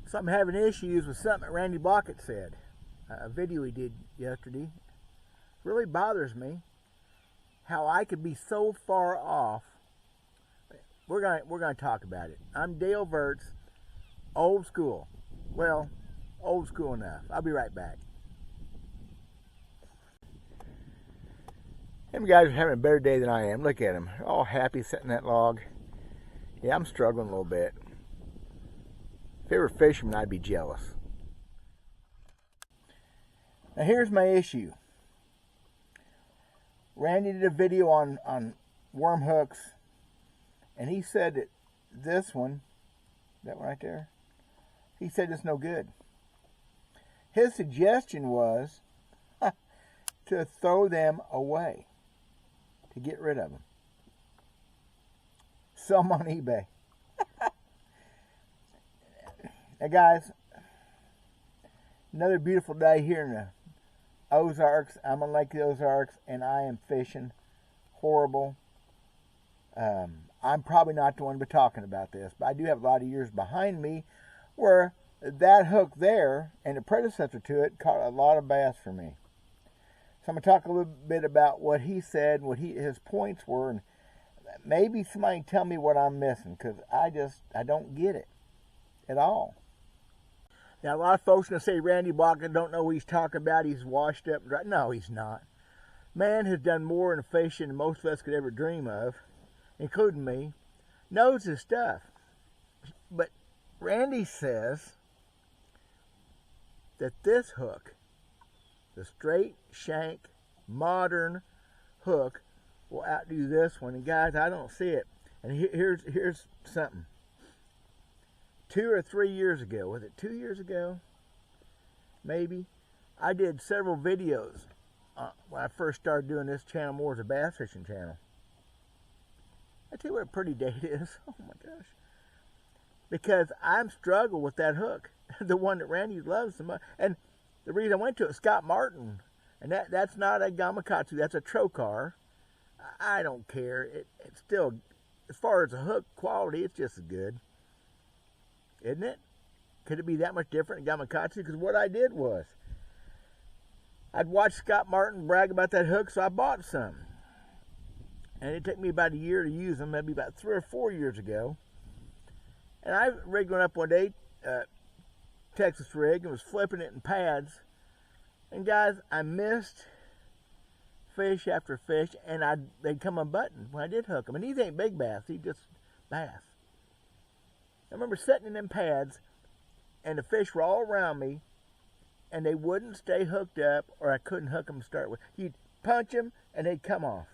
So I'm having issues with something that Randy Blockett said. A video he did yesterday. Really bothers me how I could be so far off. We're gonna talk about it. I'm Dale Verts, old school. Well, old school enough. I'll be right back. Them guys are having a better day than I am. Look at them. They're all happy sitting in that log. Yeah, I'm struggling a little bit. If they were fishermen, I'd be jealous. Now here's my issue. Randy did a video on worm hooks, and he said that this one, that one right there, he said it's no good. His suggestion was to throw them away, to get rid of them. Sell them on eBay. Now guys, another beautiful day here in the Ozarks. I'm on Lake Ozarks, and I am fishing horrible. I'm probably not the one to be talking about this, but I do have a lot of years behind me where that hook there and the predecessor to it caught a lot of bass for me. So I'm going to talk a little bit about what he said, what his points were, and maybe somebody can tell me what I'm missing, because I don't get it at all. Now, a lot of folks are going to say Randy Blockett don't know what he's talking about. He's washed up. No, he's not. Man has done more in fishing than most of us could ever dream of, including me. Knows his stuff. But Randy says that this hook, the straight shank modern hook, will outdo this one. And guys, I don't see it. And here's something. 2 or 3 years ago, was it 2 years ago? Maybe. I did several videos when I first started doing this channel more as a bass fishing channel. I tell you what a pretty day it is. Oh my gosh. Because I'm struggling with that hook. The one that Randy loves so much. And the reason I went to it, Scott Martin. And that's not a Gamakatsu, that's a Trokar. I don't care. It's still, as far as the hook quality, it's just as good. Isn't it? Could it be that much different in Gamakatsu? Because what I did was, I'd watched Scott Martin brag about that hook, so I bought some. And it took me about a year to use them, maybe about 3 or 4 years ago. And I rigged one up one day, Texas rig, and was flipping it in pads. And guys, I missed fish after fish, and they'd come unbuttoned when I did hook them. And these ain't big bass, these just bass. I remember sitting in them pads, and the fish were all around me, and they wouldn't stay hooked up, or I couldn't hook them to start with. You'd punch them, and they'd come off.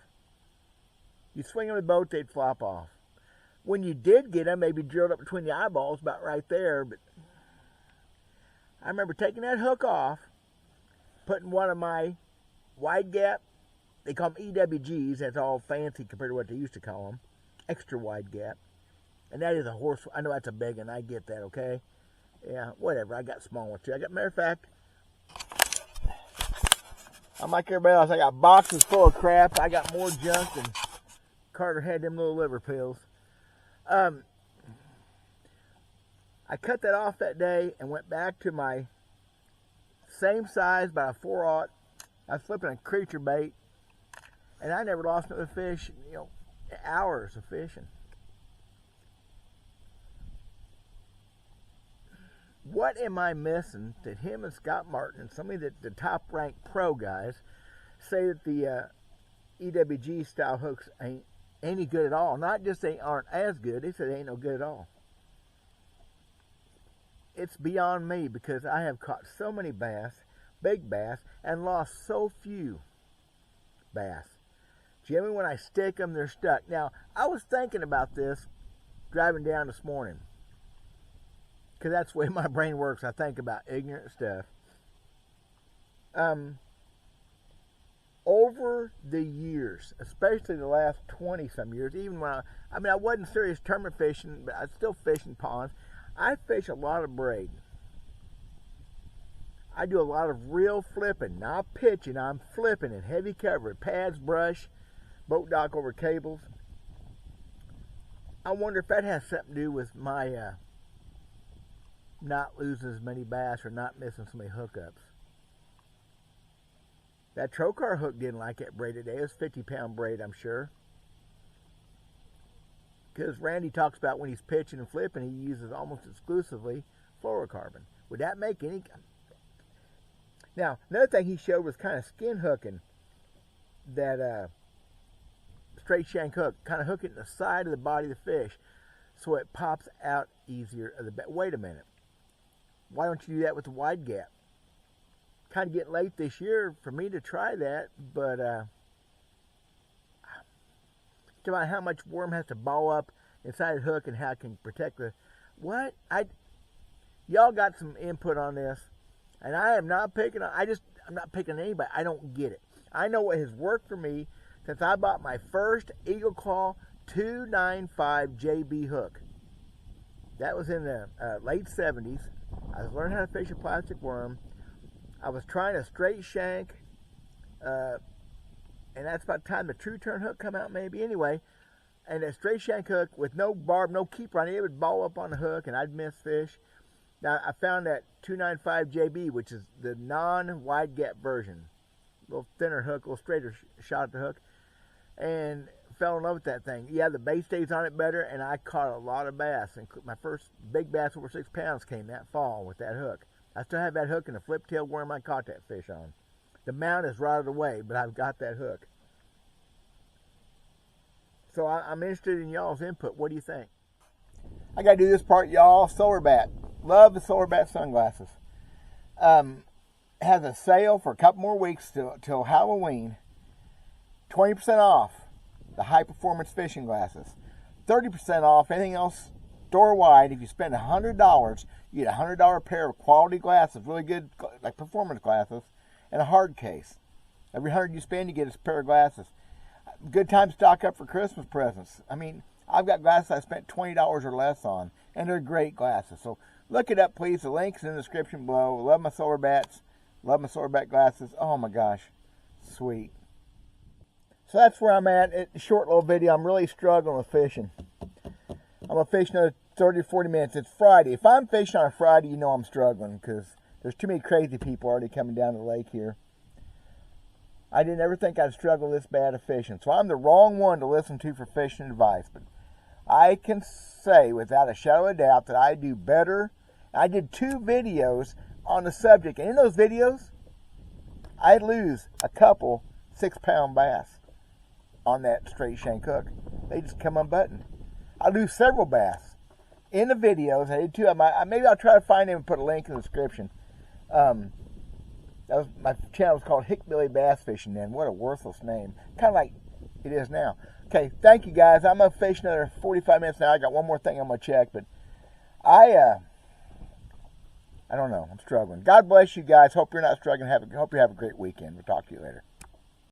You'd swing them with the boat, they'd flop off. When you did get them, they'd be drilled up between the eyeballs, about right there. But I remember taking that hook off, putting one of my wide gap, they call them EWGs, that's all fancy compared to what they used to call them, extra wide gap. And that is a horse. I know that's a big one. I get that, okay? Yeah, whatever. I got small ones too. Matter of fact, I'm like everybody else. I got boxes full of crap. I got more junk than Carter had them little liver pills. I cut that off that day and went back to my same size, about a 4/0. I was flipping a creature bait, and I never lost another fish. Hours of fishing. What am I missing that him and Scott Martin and some of the top-ranked pro guys say that the EWG style hooks ain't any good at all? Not just they aren't as good, they say they ain't no good at all. It's beyond me, because I have caught so many bass, big bass, and lost so few bass. Generally, when I stick them, they're stuck. Now, I was thinking about this driving down this morning, because that's the way my brain works. I think about ignorant stuff. Over the years, especially the last 20-some years, even when I wasn't serious tournament fishing, but I was still fishing ponds. I fish a lot of braid. I do a lot of real flipping, not pitching. I'm flipping in heavy cover, pads, brush, boat dock over cables. I wonder if that has something to do with my not losing as many bass or not missing so many hookups. That trocar hook didn't like that braid today. It was 50-pound braid, I'm sure. Because Randy talks about when he's pitching and flipping, he uses almost exclusively fluorocarbon. Would that make any... Now, another thing he showed was kind of skin hooking that straight shank hook. Kind of hooking the side of the body of the fish so it pops out easier. Wait a minute. Why don't you do that with the wide gap? Kind of getting late this year for me to try that, but it's about how much worm has to ball up inside the hook and how it can protect the... What? Y'all got some input on this, and I am not picking on... I'm not picking on anybody. I don't get it. I know what has worked for me since I bought my first Eagle Claw 295 JB hook. That was in the late 70s. I was learning how to fish a plastic worm. I was trying a straight shank, and that's about the time the true turn hook come out maybe. Anyway, and a straight shank hook with no barb, no keeper on it, it would ball up on the hook and I'd miss fish. Now I found that 295 JB, which is the non-wide gap version. A little thinner hook, a little straighter shot at the hook, and fell in love with that thing. Yeah, the bait stays on it better, and I caught a lot of bass. And my first big bass over 6 pounds came that fall with that hook. I still have that hook and the flip tail worm I caught that fish on. The mount is rotted away, but I've got that hook. So I'm interested in y'all's input. What do you think? I got to do this part, y'all. Solar Bat. Love the Solar Bat sunglasses. Has a sale for a couple more weeks till Halloween. 20% off the high performance fishing glasses. 30% off anything else store wide. If you spend $100, you get a $100 pair of quality glasses, really good, like performance glasses, and a hard case. Every $100 you spend, you get a pair of glasses. Good time to stock up for Christmas presents. I mean, I've got glasses I spent $20 or less on, and they're great glasses. So look it up, please. The link's in the description below. Love my Solar Bats. Love my Solar Bat glasses. Oh my gosh, sweet. So that's where I'm at. It's a short little video. I'm really struggling with fishing. I'm going to fish another 30 to 40 minutes. It's Friday. If I'm fishing on a Friday, you know I'm struggling because there's too many crazy people already coming down to the lake here. I didn't ever think I'd struggle this bad at fishing. So I'm the wrong one to listen to for fishing advice. But I can say without a shadow of a doubt that I do better. I did 2 videos on the subject. And in those videos, I lose a couple 6-pound bass on that straight shank hook. They just come unbuttoned. I lose several bass in the videos. I did 2 of them. Maybe I'll try to find them and put a link in the description. That was, my channel was called Hickbilly Bass Fishing then. What a worthless name. Kind of like it is now. Okay, thank you guys. I'm going to fish another 45 minutes now. I got one more thing I'm going to check, but I don't know. I'm struggling. God bless you guys. Hope you're not struggling. Hope you have a great weekend. We'll talk to you later.